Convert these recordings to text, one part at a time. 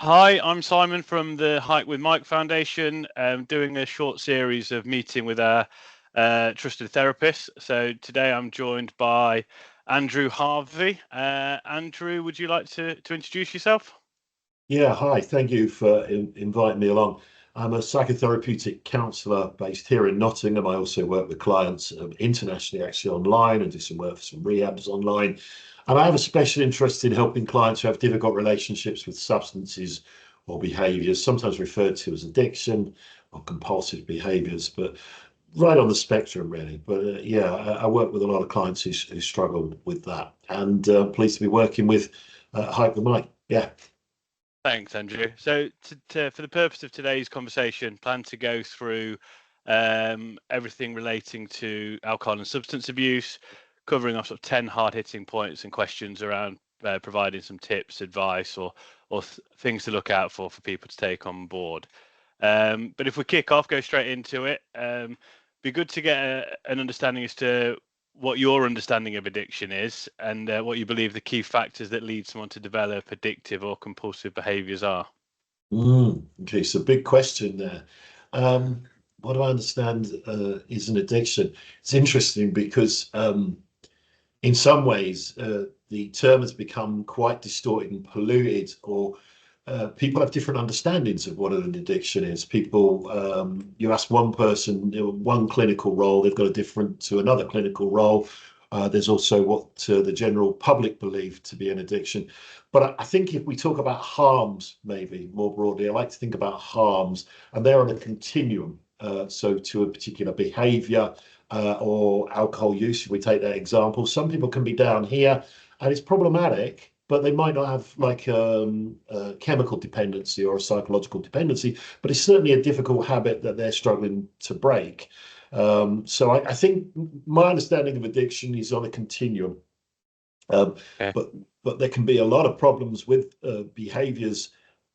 Hi, I'm Simon from the Hike with Mike Foundation, doing a short series of meeting with our trusted therapists. So today I'm joined by Andrew Harvey. Andrew, would you like to introduce yourself? Yeah, hi. Thank you for inviting me along. I'm a psychotherapeutic counsellor based here in Nottingham. I also work with clients internationally, actually online, and do some work for some rehabs online. And I have a special interest in helping clients who have difficult relationships with substances or behaviours, sometimes referred to as addiction or compulsive behaviours, but right on the spectrum, really. But yeah, I work with a lot of clients who struggle with that, and pleased to be working with Hype the Mic. Yeah. Thanks, Andrew. So, for the purpose of today's conversation, plan to go through everything relating to alcohol and substance abuse, covering off sort of 10 hard-hitting points and questions around providing some tips, advice, or things to look out for people to take on board. But if we kick off, go straight into it, be good to get an understanding as to what your understanding of addiction is and what you believe the key factors that lead someone to develop addictive or compulsive behaviors are. Okay, so big question there. Um, what do I understand is an addiction? It's interesting because in some ways the term has become quite distorted and polluted, or people have different understandings of what an addiction is. People, you ask one person, one clinical role, they've got a different to another clinical role. There's also what the general public believe to be an addiction. But I think if we talk about harms, maybe more broadly, I like to think about harms, and they're on a continuum. So to a particular behavior or alcohol use, if we take that example, some people can be down here and it's problematic, but they might not have like a chemical dependency or a psychological dependency, but it's certainly a difficult habit that they're struggling to break. So I think my understanding of addiction is on a continuum. Um, Okay. but there can be a lot of problems with behaviors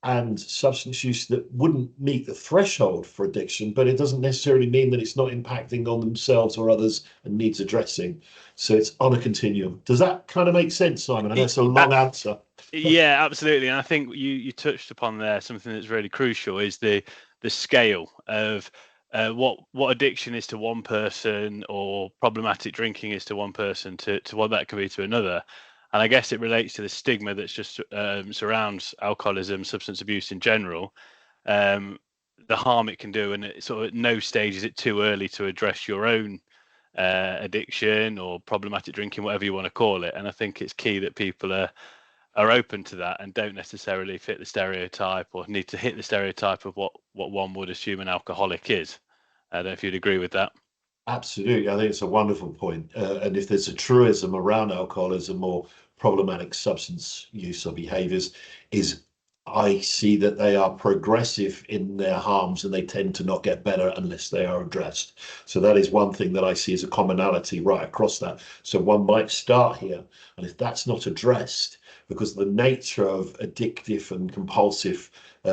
and substance use that wouldn't meet the threshold for addiction, but it doesn't necessarily mean that it's not impacting on themselves or others and needs addressing. So it's on a continuum. Does that kind of make sense, Simon? I know it's a long answer. Yeah, absolutely. And I think you touched upon there something that's really crucial is the scale of what addiction is to one person or problematic drinking is to one person to what that could be to another. And I guess it relates to the stigma that's just surrounds alcoholism, substance abuse in general, um, the harm it can do, and sort of at no stage is it too early to address your own addiction or problematic drinking, whatever you want to call it. And I think it's key that people are open to that and don't necessarily fit the stereotype or need to hit the stereotype of what one would assume an alcoholic is. I don't know if you'd agree with that. Absolutely. I think it's a wonderful point. And if there's a truism around alcoholism or problematic substance use or behaviors, is I see that they are progressive in their harms and they tend to not get better unless they are addressed. So that is one thing that I see as a commonality right across that. So one might start here, and if that's not addressed, because the nature of addictive and compulsive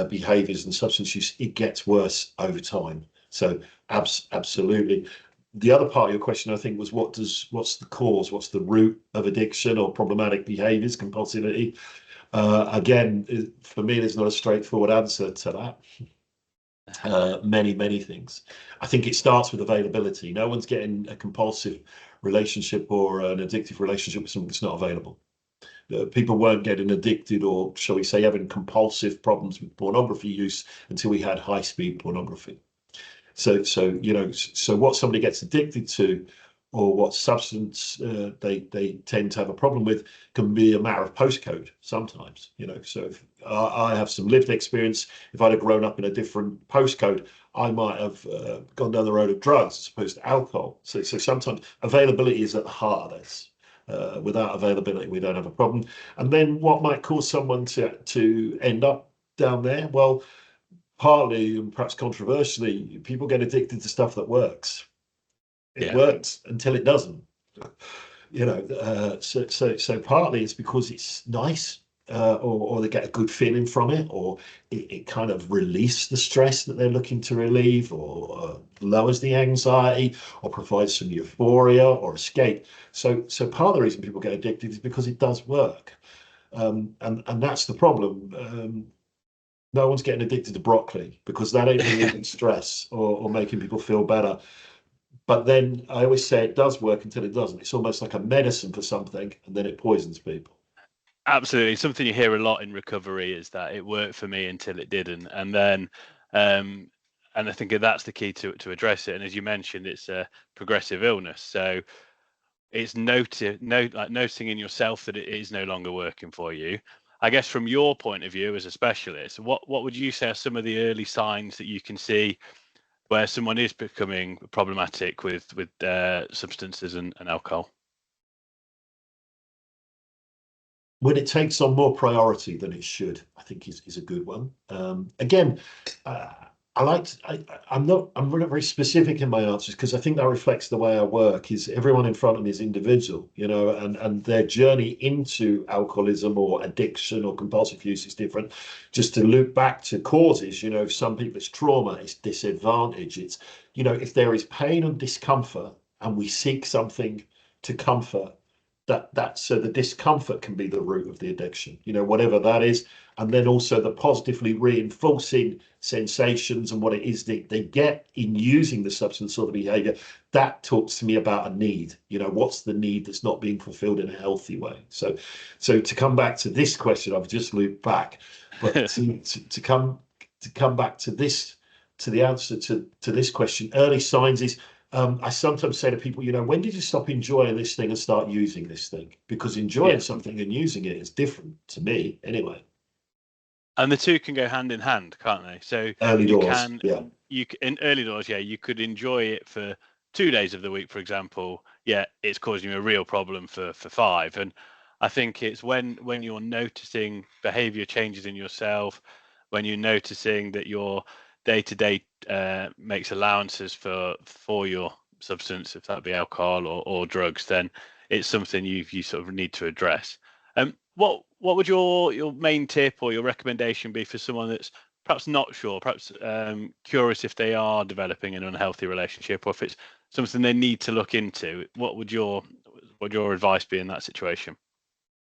behaviors and substance use, it gets worse over time. So absolutely. The other part of your question, I think, was what's the cause? What's the root of addiction or problematic behaviors, compulsivity? Again, for me, there's not a straightforward answer to that. Many things. I think it starts with availability. No one's getting a compulsive relationship or an addictive relationship with something that's not available. People weren't getting addicted or, shall we say, having compulsive problems with pornography use until we had high-speed pornography. So what somebody gets addicted to, or what substance they tend to have a problem with, can be a matter of postcode sometimes. So if I have some lived experience, if I'd have grown up in a different postcode, I might have gone down the road of drugs as opposed to alcohol. So sometimes availability is at the heart of this. Without availability, we don't have a problem. And then what might cause someone to end up down there? Well, partly and perhaps controversially, people get addicted to stuff that works. It Yeah. works until it doesn't. So partly it's because it's nice, or they get a good feeling from it, or it kind of releases the stress that they're looking to relieve, or lowers the anxiety, or provides some euphoria or escape. So part of the reason people get addicted is because it does work, and that's the problem. No one's getting addicted to broccoli because that ain't relieving stress or making people feel better. But then I always say it does work until it doesn't. It's almost like a medicine for something, and then it poisons people. Absolutely. Something you hear a lot in recovery is that it worked for me until it didn't. And then, um, and I think that's the key to address it. And as you mentioned, it's a progressive illness. So it's like noticing in yourself that it is no longer working for you. I guess from your point of view as a specialist, what would you say are some of the early signs that you can see where someone is becoming problematic with substances and alcohol? When it takes on more priority than it should, I think is a good one. Again, uh, I'm not very specific in my answers because I think that reflects the way I work. Is everyone in front of me is individual, you know, and their journey into alcoholism or addiction or compulsive use is different. Just to loop back to causes, you know, some people it's trauma, it's disadvantage, it's, you know, if there is pain and discomfort and we seek something to comfort that so the discomfort can be the root of the addiction, you know, whatever that is. And then also the positively reinforcing sensations and what it is they get in using the substance or the behavior, that talks to me about a need. You know, what's the need that's not being fulfilled in a healthy way? So to come back to this question, I've just looped back, but to come back to this, to the answer to this question, early signs is I sometimes say to people, you know, when did you stop enjoying this thing and start using this thing? Because enjoying Yeah. something and using it is different to me anyway. And the two can go hand in hand, can't they? So Early you doors, can yeah. in early doors, yeah, you could enjoy it for 2 days of the week, for example. Yeah, it's causing you a real problem for five. And I think it's when you're noticing behavior changes in yourself, when you're noticing that your day to day makes allowances for your substance, if that be alcohol or drugs, then it's something you sort of need to address. What would your main tip or your recommendation be for someone that's perhaps not sure, perhaps curious if they are developing an unhealthy relationship or if it's something they need to look into? What would your advice be in that situation?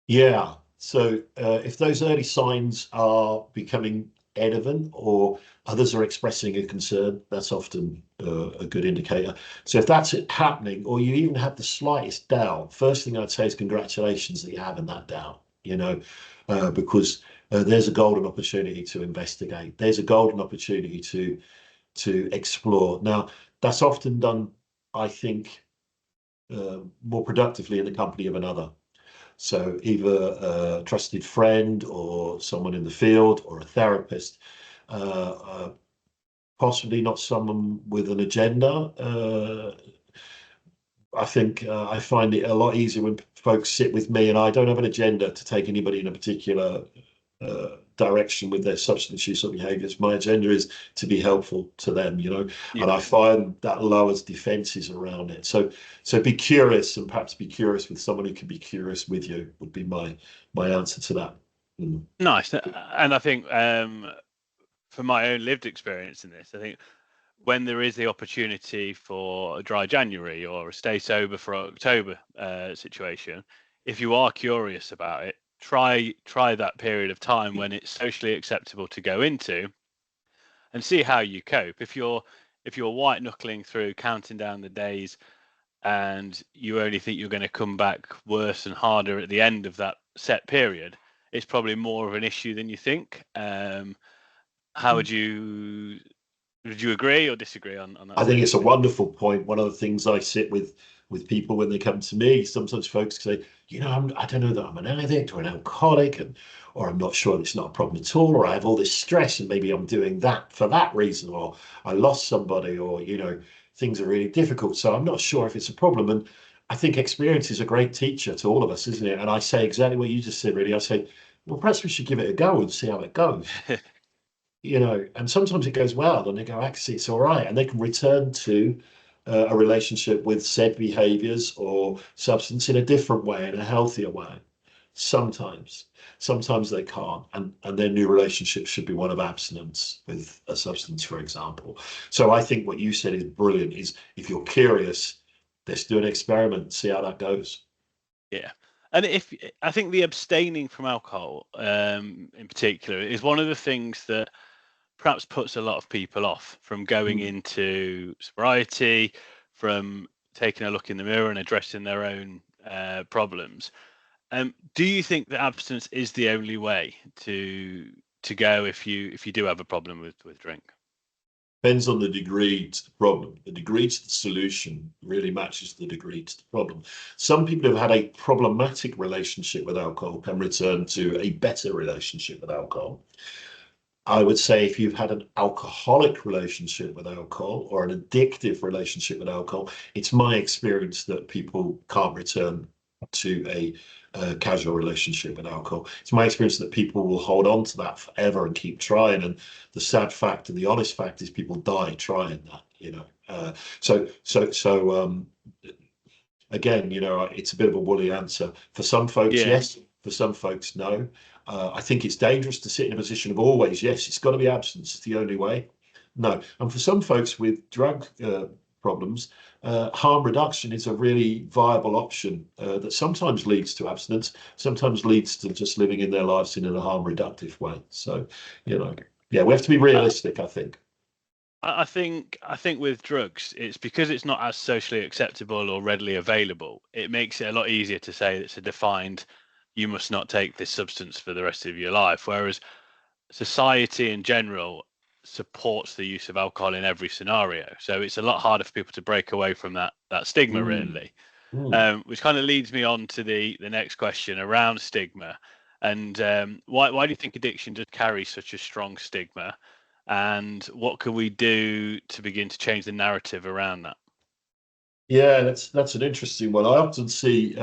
Yeah. So if those early signs are becoming evident or others are expressing a concern, that's often a good indicator. So if that's happening, or you even have the slightest doubt, first thing I'd say is congratulations that you're having that doubt, you know, because there's a golden opportunity to investigate. There's a golden opportunity to explore. Now, that's often done, I think, more productively in the company of another. So either a trusted friend or someone in the field or a therapist, possibly not someone with an agenda. I think I find it a lot easier when folks sit with me and I don't have an agenda to take anybody in a particular direction with their substance use or behaviors. My agenda is to be helpful to them, you know, and Yeah. I find that lowers defenses around it. So be curious and perhaps be curious with someone who can be curious with you would be my answer to that. Mm. Nice. And I think from my own lived experience in this, I think when there is the opportunity for a dry January or a stay sober for October situation, if you are curious about it, try that period of time when it's socially acceptable to go into and see how you cope. If you're white knuckling through counting down the days and you only think you're going to come back worse and harder at the end of that set period, it's probably more of an issue than you think. How would you agree or disagree on that I think it's a statement? wonderful point. One of the things I sit with people when they come to me, sometimes folks say, you know, I don't know that I'm an addict or an alcoholic, or I'm not sure it's not a problem at all, or I have all this stress and maybe I'm doing that for that reason, or I lost somebody, or, you know, things are really difficult. So I'm not sure if it's a problem. And I think experience is a great teacher to all of us, isn't it? And I say exactly what you just said, really. I say, well, perhaps we should give it a go and see how it goes, you know, and sometimes it goes well and they go, actually, it's all right. And they can return to a relationship with said behaviors or substance in a different way, in a healthier way. Sometimes, sometimes they can't. And their new relationship should be one of abstinence with a substance, for example. So I think what you said is brilliant is if you're curious, let's do an experiment, see how that goes. Yeah. And if I think the abstaining from alcohol, in particular, is one of the things that perhaps puts a lot of people off from going into sobriety, from taking a look in the mirror and addressing their own problems. Do you think that abstinence is the only way to go if you do have a problem with drink? Depends on the degree to the problem. The degree to the solution really matches the degree to the problem. Some people who've had a problematic relationship with alcohol can return to a better relationship with alcohol. I would say if you've had an alcoholic relationship with alcohol or an addictive relationship with alcohol, it's my experience that people can't return to a casual relationship with alcohol. It's my experience that people will hold on to that forever and keep trying. And the sad fact and the honest fact is people die trying that, you know. Again, you know, it's a bit of a woolly answer. For some folks, Yeah. yes. For some folks, no. I think it's dangerous to sit in a position of always, yes, it's got to be abstinence. It's the only way. No. And for some folks with drug problems, harm reduction is a really viable option that sometimes leads to abstinence, sometimes leads to just living in their lives in a harm reductive way. So, you know, yeah, we have to be realistic, I think. I think with drugs, it's because it's not as socially acceptable or readily available. It makes it a lot easier to say it's a defined, you must not take this substance for the rest of your life. Whereas society in general supports the use of alcohol in every scenario. So it's a lot harder for people to break away from that stigma, really. Which kind of leads me on to the next question around stigma. And why do you think addiction does carry such a strong stigma? And what can we do to begin to change the narrative around that? Yeah, that's an interesting one. I often see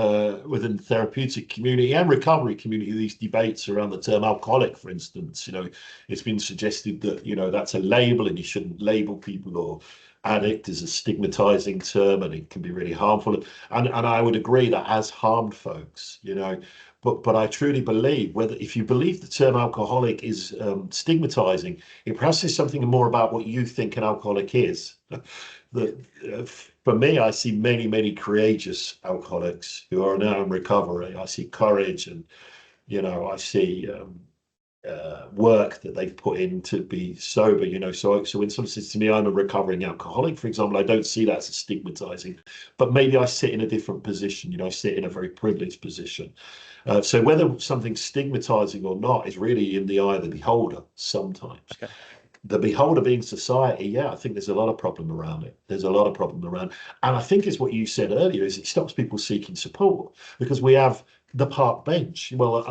within the therapeutic community and recovery community these debates around the term alcoholic, for instance. You know, it's been suggested that, you know, that's a label and you shouldn't label people, or addict is a stigmatizing term and it can be really harmful. And I would agree that has harmed folks, you know. But I truly believe, whether if you believe the term alcoholic is stigmatizing, it perhaps says something more about what you think an alcoholic is. That for me, I see many courageous alcoholics who are now in recovery. I see courage, and you know, I see work that they've put in to be sober. You know, so when someone says to me, "I'm a recovering alcoholic," for example, I don't see that as stigmatizing, but maybe I sit in a different position. You know, I sit in a very privileged position. So whether something's stigmatizing or not is really in the eye of the beholder sometimes. Okay. The beholder being society, yeah, I think there's a lot of problem around it. There's a lot of problem around, and I think it's what you said earlier, is it stops people seeking support because we have the park bench. Well,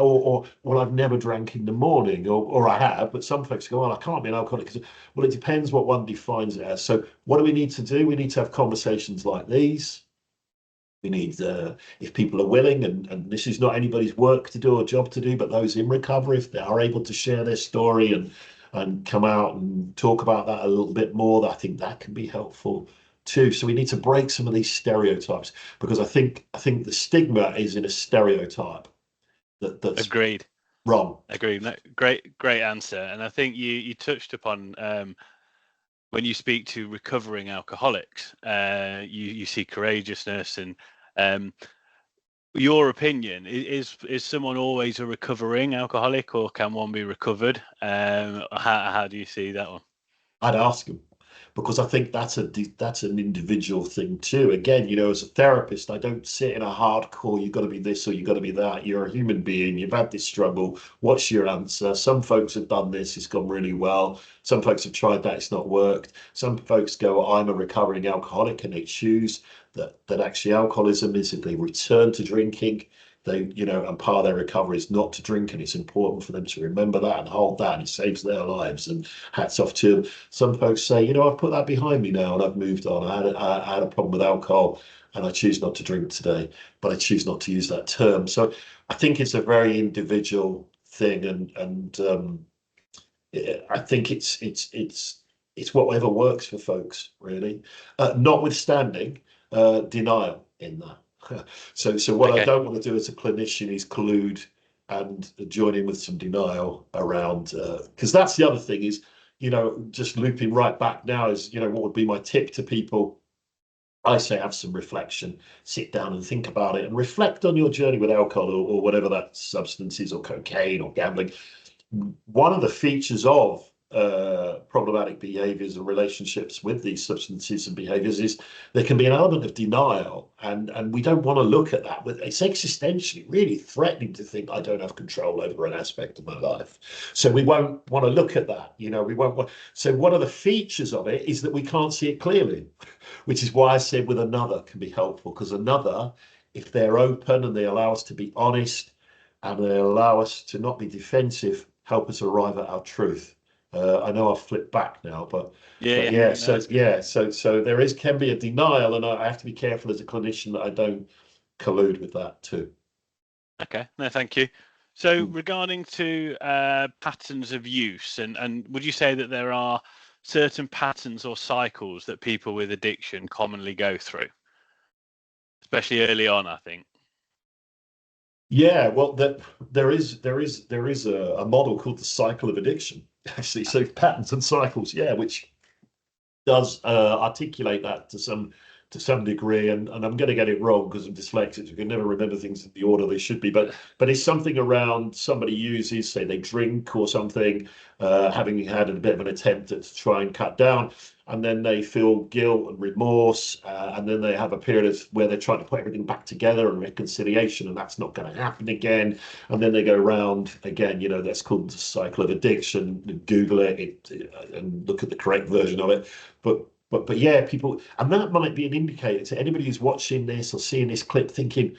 or I've never drank in the morning, or I have, but some folks go, well, I can't be an alcoholic. Well, it depends what one defines it as. So what do we need to do? We need to have conversations like these. We need, if people are willing, and this is not anybody's work to do or job to do, but those in recovery, if they are able to share their story and come out and talk about that a little bit more, I think that can be helpful too. So we need to break some of these stereotypes, because I think the stigma is in a stereotype that's Agreed. wrong. Agreed. No, great answer. And I think you touched upon when you speak to recovering alcoholics, you see courageousness and your opinion is someone always a recovering alcoholic, or can one be recovered? How do you see that one? I'd ask them, because I think that's an individual thing too. Again, you know, as a therapist, I don't sit in a hardcore, you've got to be this or you've got to be that. You're a human being, you've had this struggle. What's your answer? Some folks have done this, it's gone really well. Some folks have tried that, it's not worked. Some folks go, I'm a recovering alcoholic, and they choose that actually alcoholism is, if they return to drinking, they, you know, and part of their recovery is not to drink, and it's important for them to remember that and hold that, and it saves their lives, and hats off to them. Some folks say, you know, I've put that behind me now and I've moved on. I had a problem with alcohol and I choose not to drink today, but I choose not to use that term. So I think it's a very individual thing, and I think it's whatever works for folks, really. Notwithstanding denial in that. So what I Okay. don't want to do as a clinician is collude and join in with some denial around, because that's the other thing is, you know, just looping right back now is, you know, what would be my tip to people I say have some reflection, sit down and think about it and reflect on your journey with alcohol or whatever that substance is, or cocaine or gambling. One of the features of problematic behaviors and relationships with these substances and behaviors is there can be an element of denial, and we don't want to look at that. It's existentially really threatening to think I don't have control over an aspect of my life, so we won't want to look at that. We won't want. So one of the features of it is that we can't see it clearly, which is why I said with another can be helpful, because another, if they're open and they allow us to be honest and they allow us to not be defensive, help us arrive at our truth. I know I've flipped back now, but yeah, No, so there can be a denial, and I have to be careful as a clinician that I don't collude with that too. okay, no, thank you. So regarding to patterns of use, and would you say that there are certain patterns or cycles that people with addiction commonly go through, especially early on, I think? Yeah, well, there is a model called the cycle of addiction, actually. So patterns and cycles, yeah, which does articulate that to some degree, and I'm going to get it wrong because I'm dyslexic. You can never remember things in the order they should be, but it's something around somebody uses, say they drink or something, having had a bit of an attempt to try and cut down, and then they feel guilt and remorse, and then they have a period where they're trying to put everything back together and reconciliation, and that's not going to happen again, and then they go around again. That's called the cycle of addiction. Google it and look at the correct version of it. But yeah, people, and that might be an indicator to anybody who's watching this or seeing this clip thinking,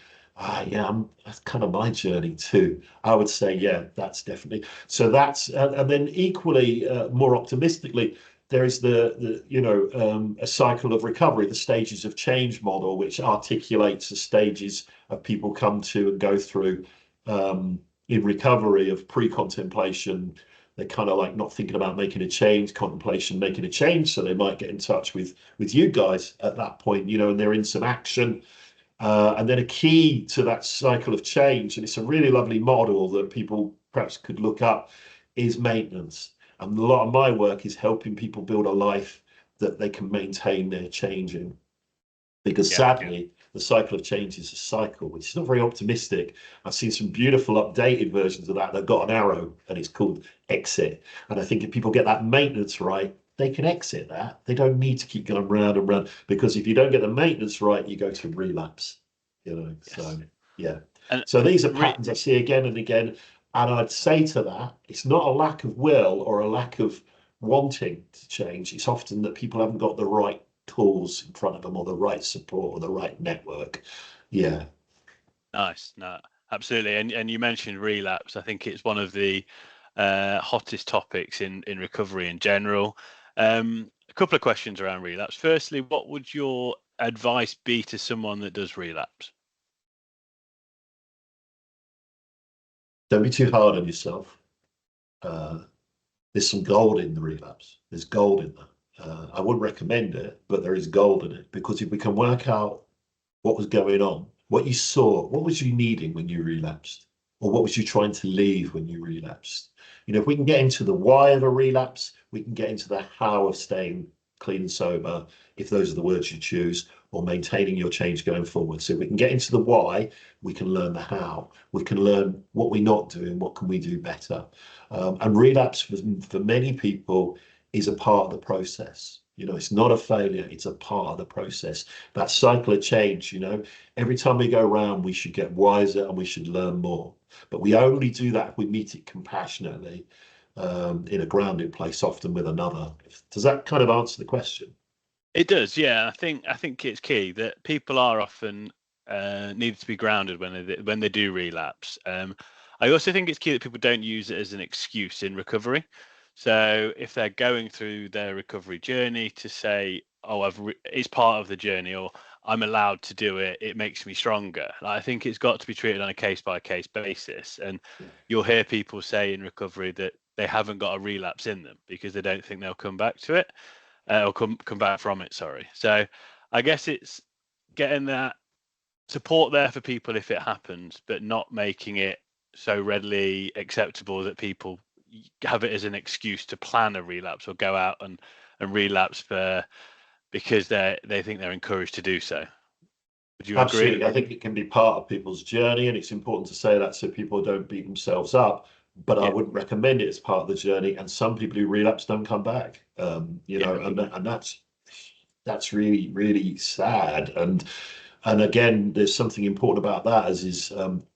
yeah, that's kind of my journey too. I would say, yeah, that's definitely. So that's, and then equally, more optimistically, there is a cycle of recovery, the stages of change model, which articulates the stages of people come to and go through in recovery of pre-contemplation. They're kind of like not thinking about making a change, contemplation, making a change. So they might get in touch with you guys at that point, and they're in some action. And then a key to that cycle of change, and it's a really lovely model that people perhaps could look up, is maintenance. And a lot of my work is helping people build a life that they can maintain their change in. Because sadly, the cycle of change is a cycle, which is not very optimistic. I've seen some beautiful updated versions of that that got an arrow, and it's called exit. And I think if people get that maintenance right, they can exit that. They don't need to keep going round and round, because if you don't get the maintenance right, you go to relapse. So yeah. And So these are patterns I see again and again. And I'd say to that, it's not a lack of will or a lack of wanting to change. It's often that people haven't got the right tools in front of them, or the right support, or the right network. Yeah. Nice. No, absolutely. And you mentioned relapse. I think it's one of the hottest topics in recovery in general. A couple of questions around relapse. Firstly, what would your advice be to someone that does relapse? Don't be too hard on yourself. There's some gold in the relapse. There's gold in that. I wouldn't recommend it, but there is gold in it, because if we can work out what was going on, what you saw, what was you needing when you relapsed, or what was you trying to leave when you relapsed? If we can get into the why of a relapse, we can get into the how of staying clean and sober, if those are the words you choose, or maintaining your change going forward. So if we can get into the why, we can learn the how. We can learn what we're not doing, what can we do better. And relapse for many people is a part of the process. It's not a failure, it's a part of the process. That cycle of change, every time we go around, we should get wiser and we should learn more. But we only do that if we meet it compassionately, in a grounded place, often with another. Does that kind of answer the question? It does, yeah. I think it's key that people are often need to be grounded when they do relapse. I also think it's key that people don't use it as an excuse in recovery. So if they're going through their recovery journey, to say, "Oh, it's part of the journey," or "I'm allowed to do it. It makes me stronger." I think it's got to be treated on a case by case basis. And you'll hear people say in recovery that they haven't got a relapse in them because they don't think they'll come back to it, or come back from it. Sorry. So I guess it's getting that support there for people if it happens, but not making it so readily acceptable that people have it as an excuse to plan a relapse or go out and relapse for because they think they're encouraged to do so. Would you agree? Absolutely. I think it can be part of people's journey, and it's important to say that so people don't beat themselves up. But I Yeah, wouldn't recommend it as part of the journey. And some people who relapse don't come back. yeah, And that's really, really sad. And again, there's something important about that, as is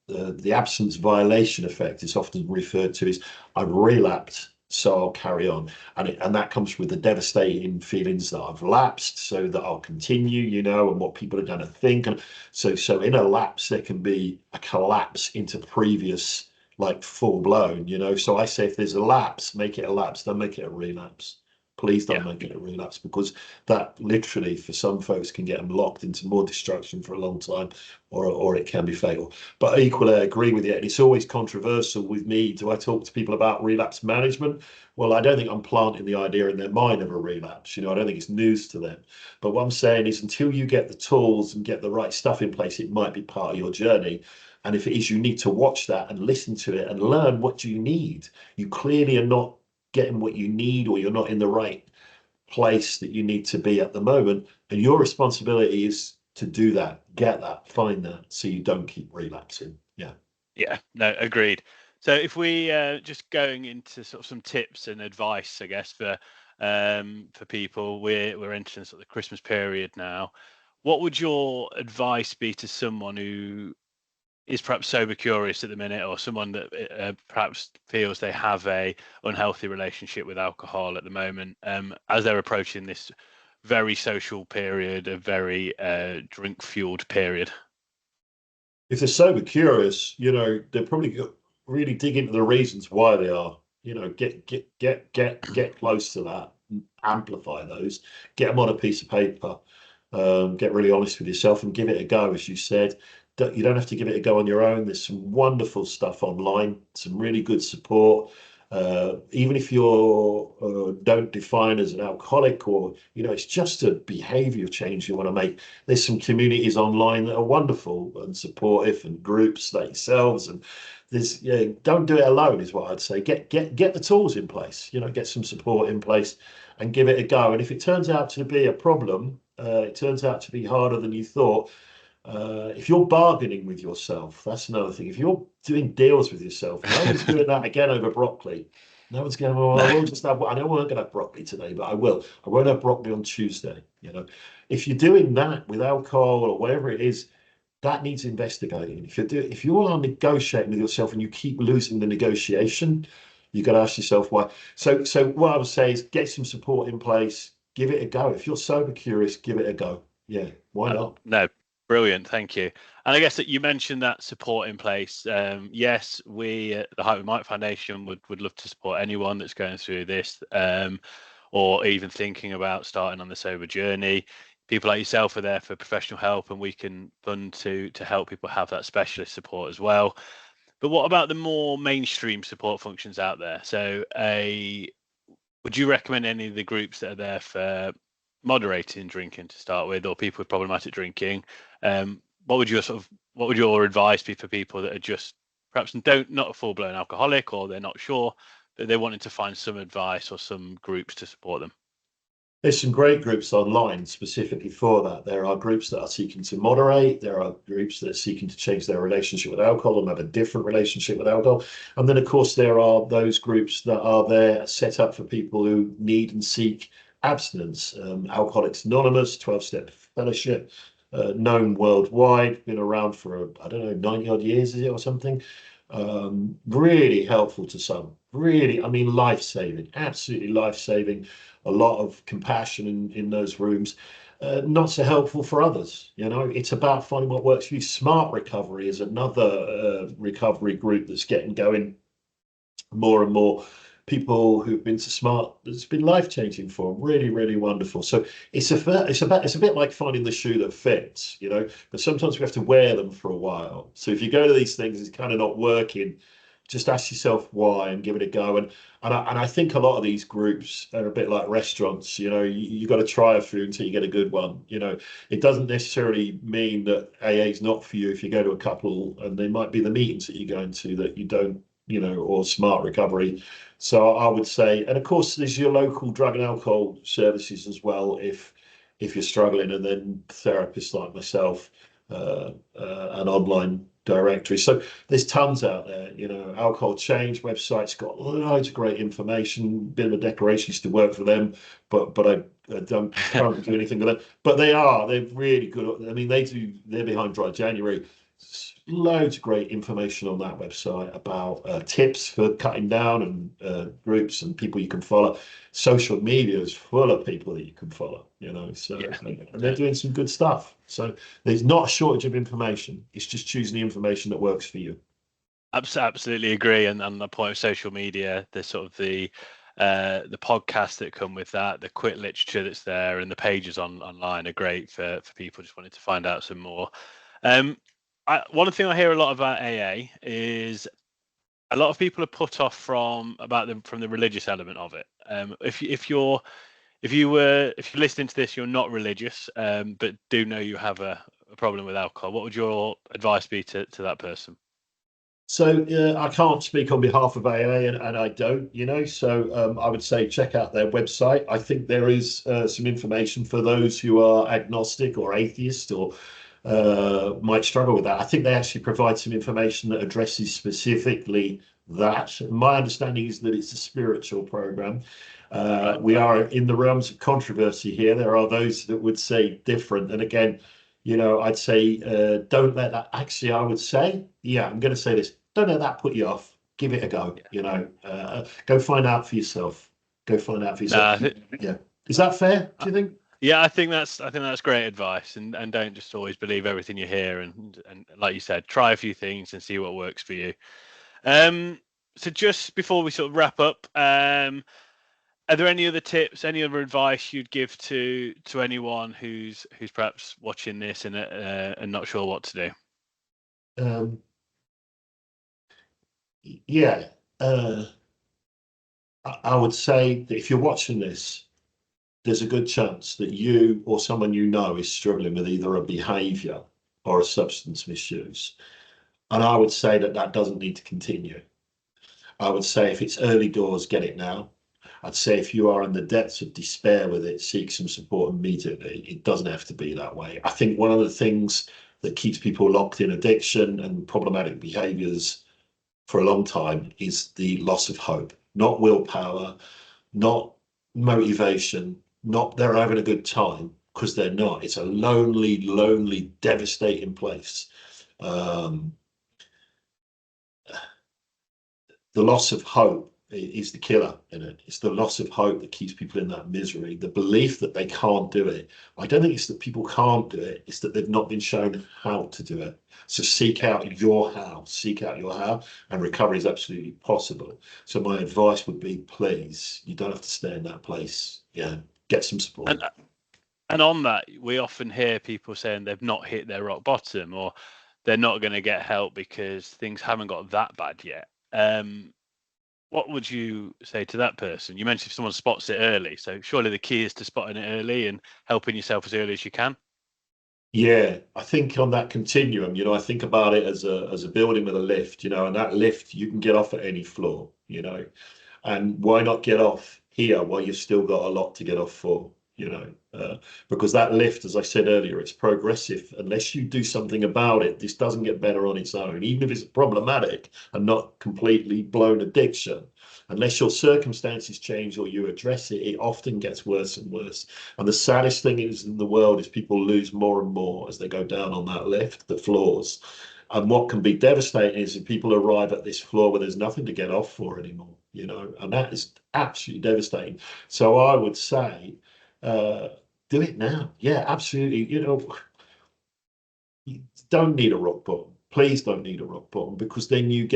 the absence violation effect is often referred to as I've relapsed, so I'll carry on. And that comes with the devastating feelings that I've lapsed, so that I'll continue, and what people are going to think. And so in a lapse, there can be a collapse into previous, like full blown, So I say if there's a lapse, make it a lapse, don't make it a relapse. Please don't yeah, make it a relapse, because that literally for some folks can get them locked into more destruction for a long time, or it can be fatal. But equally, I agree with you. And it's always controversial with me. Do I talk to people about relapse management? Well, I don't think I'm planting the idea in their mind of a relapse. I don't think it's news to them. But what I'm saying is, until you get the tools and get the right stuff in place, it might be part of your journey. And if it is, you need to watch that and listen to it and learn what you need. You clearly are not getting what you need, or you're not in the right place that you need to be at the moment, and your responsibility is to do that, get that, find that, so you don't keep relapsing. yeah. No, agreed. So if we just going into sort of some tips and advice, I guess for people, we're entering sort of the Christmas period now. What would your advice be to someone who is perhaps sober curious at the minute, or someone that perhaps feels they have a unhealthy relationship with alcohol at the moment, as they're approaching this very social period, a very drink fueled period? If they're sober curious, they're probably really dig into the reasons why they are. Get close to that, amplify those, get them on a piece of paper, get really honest with yourself and give it a go. As you said, you don't have to give it a go on your own. There's some wonderful stuff online, some really good support. Even if you're don't define as an alcoholic, or it's just a behavior change you want to make, there's some communities online that are wonderful and supportive, and groups like yourselves. And there's don't do it alone, is what I'd say. Get the tools in place, get some support in place and give it a go. And if it turns out to be a problem, it turns out to be harder than you thought, if you're bargaining with yourself, that's another thing. If you're doing deals with yourself, no one's doing that again over broccoli. No one's going, well, I will just have, I know we're not going to have broccoli today, but I will. I won't have broccoli on Tuesday. If you're doing that with alcohol or whatever it is, that needs investigating. If you are negotiating with yourself and you keep losing the negotiation, you got to ask yourself why. So what I would say is get some support in place, give it a go. If you're sober curious, give it a go. Yeah, why not? No, brilliant, thank you. And I guess that you mentioned that support in place. Yes, we at the Harvey Might Foundation would love to support anyone that's going through this, or even thinking about starting on the sober journey. People like yourself are there for professional help, and we can fund to help people have that specialist support as well. But what about the more mainstream support functions out there? So, would you recommend any of the groups that are there for moderating drinking to start with, or people with problematic drinking? What would your advice be for people that are just perhaps not a full blown alcoholic, or they're not sure, but they wanted to find some advice or some groups to support them? There's some great groups online specifically for that. There are groups that are seeking to moderate. There are groups that are seeking to change their relationship with alcohol and have a different relationship with alcohol. And then, of course, there are those groups that are there set up for people who need and seek abstinence. Alcoholics Anonymous, 12-Step Fellowship, known worldwide, been around for, I don't know, 90 odd years, is it, or something? Really helpful to some. Really, I mean, life-saving, absolutely life-saving. A lot of compassion in those rooms. Not so helpful for others. It's about finding what works for you. Smart Recovery is another recovery group that's getting going more and more. People who've been to Smart, it's been life-changing for them. Really, really wonderful. So it's a bit like finding the shoe that fits, but sometimes we have to wear them for a while. So if you go to these things, it's kind of not working, just ask yourself why and give it a go. And I think a lot of these groups are a bit like restaurants. You got to try a few until you get a good one. It doesn't necessarily mean that AA is not for you if you go to a couple, and they might be the meetings that you're going to that you don't, or Smart Recovery. So I would say, and of course, there's your local drug and alcohol services as well. if you're struggling, and then therapists like myself, an online directory. So there's tons out there. Alcohol Change website's got loads of great information. Bit of a decoration, used to work for them, but I don't currently do anything with them. But they're really good. I mean, they're behind Dry January. Loads of great information on that website about tips for cutting down, and groups and people you can follow. Social media is full of people that you can follow, so and they're doing some good stuff. So there's not a shortage of information. It's just choosing the information that works for you. Absolutely agree. And on the point of social media, there's sort of the podcasts that come with that, the quick literature that's there, and the pages online are great for people just wanting to find out some more. One thing I hear a lot about AA is a lot of people are put off from the religious element of it. If you're listening to this, you're not religious, but do know you have a problem with alcohol, what would your advice be to that person? So I can't speak on behalf of AA, and I don't, So I would say check out their website. I think there is some information for those who are agnostic or atheist, or might struggle with that. I think they actually provide some information that addresses specifically that. My understanding is that it's a spiritual program. Right. We are in the realms of controversy here. There are those that would say different. And again, I'd say don't let that. Actually, I would say, I'm going to say this: don't let that put you off. Give it a go. Go find out for yourself. Go find out for yourself. Yeah, is that fair? Do you think? Yeah, I think that's great advice, and don't just always believe everything you hear, and like you said, try a few things and see what works for you. So just before we sort of wrap up, are there any other tips, any other advice you'd give to anyone who's perhaps watching this and not sure what to do? Yeah, I would say that if you're watching this, there's a good chance that you or someone you know is struggling with either a behavior or a substance misuse. And I would say that that doesn't need to continue. I would say if it's early doors, get it now. I'd say if you are in the depths of despair with it, seek some support immediately. It doesn't have to be that way. I think one of the things that keeps people locked in addiction and problematic behaviors for a long time is the loss of hope, not willpower, not motivation, not they're having a good time, because they're not. It's a lonely, lonely, devastating place. The loss of hope is the killer in it. It's the loss of hope that keeps people in that misery. The belief that they can't do it. I don't think it's that people can't do it. It's that they've not been shown how to do it. So seek out your how. Seek out your how, and recovery is absolutely possible. So my advice would be, please, you don't have to stay in that place. Get some support. And on that, we often hear people saying they've not hit their rock bottom, or they're not going to get help because things haven't got that bad yet. What would you say to that person? You mentioned if someone spots it early, so surely the key is to spotting it early and helping yourself as early as you can. Yeah, I think on that continuum, I think about it as a building with a lift, and that lift you can get off at any floor, and why not get off here while you've still got a lot to get off for, because that lift, as I said earlier, it's progressive. Unless you do something about it, this doesn't get better on its own, even if it's problematic and not completely blown addiction. Unless your circumstances change or you address it, it often gets worse and worse. And the saddest thing is in the world is people lose more and more as they go down on that lift, the floors. And what can be devastating is if people arrive at this floor where there's nothing to get off for anymore, and that is absolutely devastating. So I would say, do it now. Yeah, absolutely. You don't need a rock bottom. Please don't need a rock bottom, because then you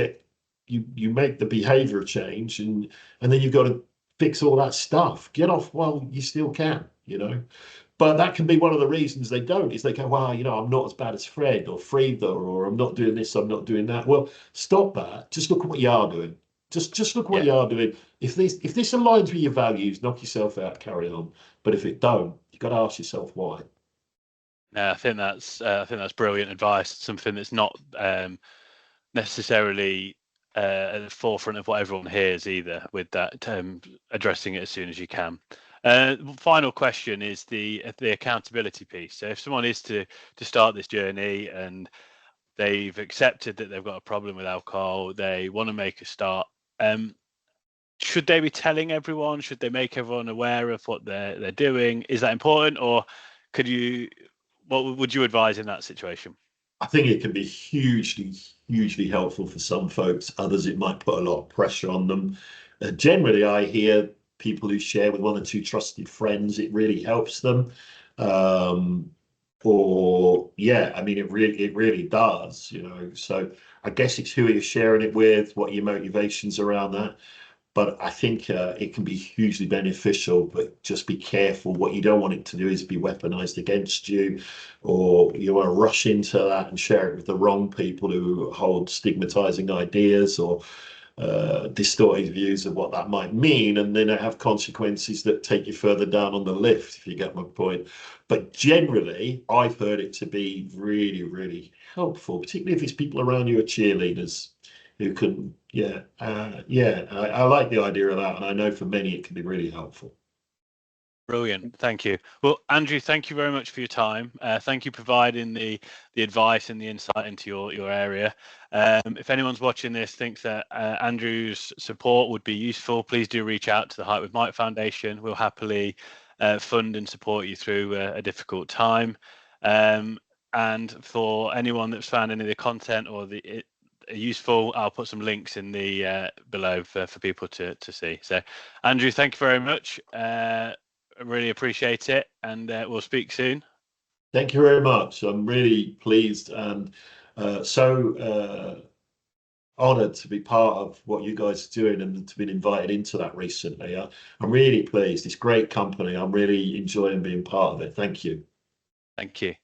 make the behavior change, and then you've got to fix all that stuff. Get off while you still can, But that can be one of the reasons they don't, is they go, well, I'm not as bad as Fred or Frida, or I'm not doing this, I'm not doing that. Well, stop that. Just look at what you are doing. Just look what you are doing. If this aligns with your values, knock yourself out, carry on. But if it don't, you've got to ask yourself why. I think that's brilliant advice. Something that's not necessarily at the forefront of what everyone hears either, with that addressing it as soon as you can. Final question is the accountability piece. So if someone is to start this journey and they've accepted that they've got a problem with alcohol, they want to make a start, should they be telling everyone? Should they make everyone aware of what they're doing? Is that important, or what would you advise in that situation? I think it can be hugely helpful for some folks. Others, it might put a lot of pressure on them. Generally, I hear people who share with one or two trusted friends, it really helps them. Or yeah, I mean, it really does, you know. So I guess it's who you're sharing it with, what your motivations around that. But I think it can be hugely beneficial, but just be careful. What you don't want it to do is be weaponized against you, or you want to rush into that and share it with the wrong people who hold stigmatizing ideas or distorted views of what that might mean, and then it have consequences that take you further down on the lift, if you get my point. But generally, I've heard it to be really helpful, particularly if it's people around you are cheerleaders who can, I like the idea of that, and I know for many it can be really helpful. Brilliant, thank you. Well, Andrew, thank you very much for your time. Thank you for providing the advice and the insight into your area. If anyone's watching this thinks that Andrew's support would be useful, please do reach out to the Height with Might Foundation. We'll happily fund and support you through a difficult time. And for anyone that's found any of the content or useful, I'll put some links in the below for people to see. So, Andrew, thank you very much. I really appreciate it, and we'll speak soon. Thank you very much. I'm really pleased and so honoured to be part of what you guys are doing and to be invited into that recently. I'm really pleased. It's great company. I'm really enjoying being part of it. Thank you. Thank you.